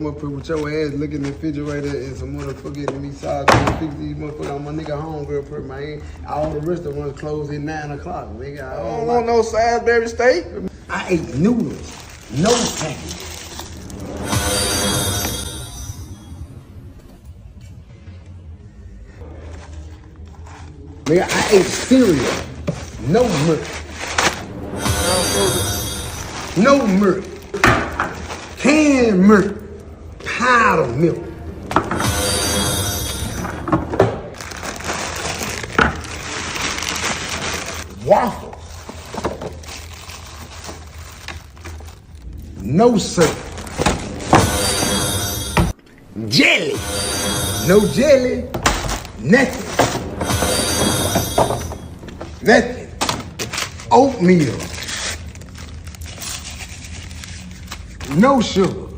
Motherfucker with your ass looking in the refrigerator and some motherfucking me size to fix these motherfuckers on my nigga homegirl per man. All the restaurants close at 9 o'clock, nigga. I don't want no Salisbury steak. I ate noodles, no second. Nigga, I ate cereal, no milk. No milk. Canned milk. Powdered milk. Waffles. No syrup. Jelly. No jelly. Nothing. Nothing. Oatmeal. No sugar.